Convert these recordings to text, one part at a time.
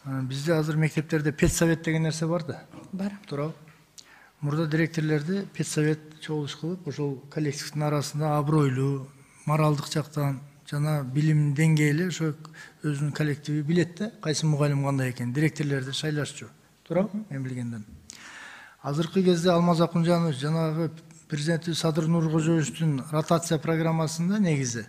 Бизде азыр мектептерде педсовет деген нерсе бар да. Бар. Туурабы? Мурда директорлорду педсовет чогулуш кылып, ошол коллективдин арасында абройлуу, моралдык жактан жана билим деңгээли ошо өзүнүн коллективи билет да, кайсы мугалим кандай экен, директорлорду шайлашчу. Туурабы? Мен билгенден. Азыркы кезде Алмаз Акунжанович жанагы президенти Садыр Нуркожоевичтин ротация программасында негизи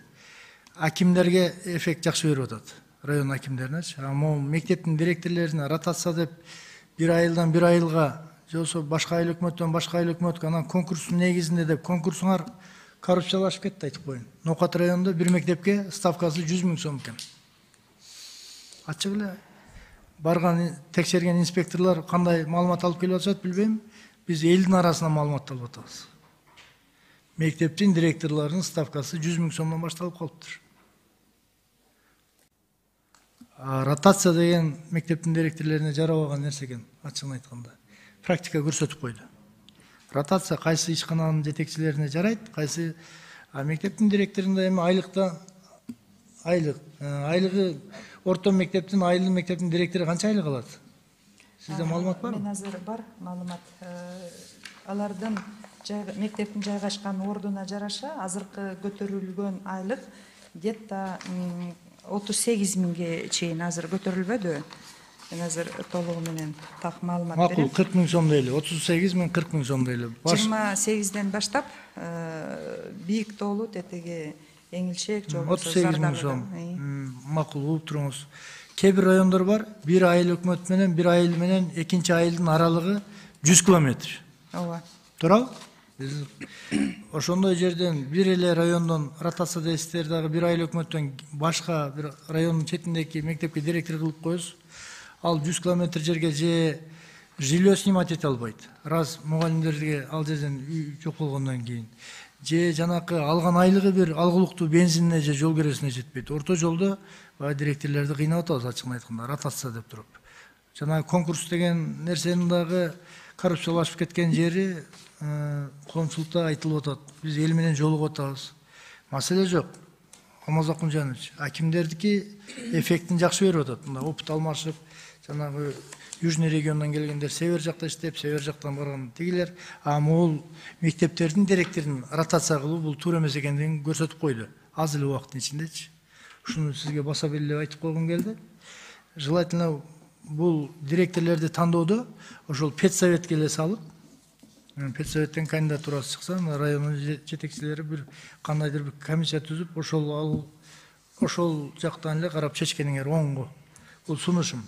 акимдерге эффект жакшы берип атат. Район акимдеринечи. Могу мектептин директорлоруна ротация деп бир айылдан бир айылга, же болбосо башка айыл өкмөттөн башка айыл өкмөткө, анан конкурстун негизинде деп конкурсуңар коррупциялашып кетти, айтып коеюн. Ноокат районунда бир мектепке ставкасы 100 000 сом экен. Ачык эле барган текшерген инспекторлор кандай маалымат алып келип атышат билбейм. Биз элдин арасынан маалымат алып атабыз. Мектептин директорлорунун ставкасы 100 000 сомдон башталып калыптыр. Ротация деген мектептин директорлоруна жарабаган нерсе экен, ачыгын айтканда. Практика көрсөтүп койду. Ротация кайсы ишкананын жетекчилерине жарайт, кайсы мектептин директорунда эми айлыгы орто мектептин, айылдын мектептин директору канча айлык алат? Сизде маалымат барбы? Мен азыр бар маалымат. Алардын мектептин жайгашкан ордуна жараша азыркы көтөрүлгөн айлык где-то 38 000ге чейин азыр көтөрүлбөдү. Мен азыр толугу менен так маалымат берем. Макул, 40 000 сом дейли, 38 000, 40 000 сом дейли. 28ден баштап бийик тоолу тетеги эңилчек, же болбосо 38 000 сом. Макул, угуп туруңуз. Кээ бир райондор бар, бир айыл өкмөт менен бир айыл менен экинчи айылдын аралыгы 100 километр. Ооба. Туурабы? Ошондой жерден бир эле райондон ротация дейсиздер дагы бир айыл өкмөттөн башка бир райондун четиндеги мектепке директор кылып коесуз. Ал 100 километр жерге же жилье снимать эте албайт. Раз мугалимдерге ал жерден үй жок болгондон кийин. Же жанакы алган айлыгы бир алгылыктуу бензинине же жол кересине жетпейт. Орто жолдо директорлорду кыйнап атабыз, ачыгын айтканда, ротация деп туруп. Жана конкурс деген нерсенин дагы коррупциялашып кеткен жери коомчулукта айтылып атат. Биз эл менен жолугуп атабыз. Маселе жок. Алмаз Акунжанович, акимдердики эффектин жакшы берип атат. Мында опыт алмашып, жанагы Южный региондон келгендер север жакта иштеп, север жактан барган тигилер, могул мектептердин директорун ротация кылуу бул туура эмес экендигин көрсөтүп койду. Аз эле убакыттын ичиндечи. Ушуну сизге баса белгилеп айтып койгум келди. Желательно бул директорлорду тандоодо ошол педсоветке эле салып, педсоветтен кандидатурасы чыкса, райондун жетекчилери бир кандайдыр бир комиссия түзүп, ошол жактан эле карап чечкениңер оңго. Бул сунушум.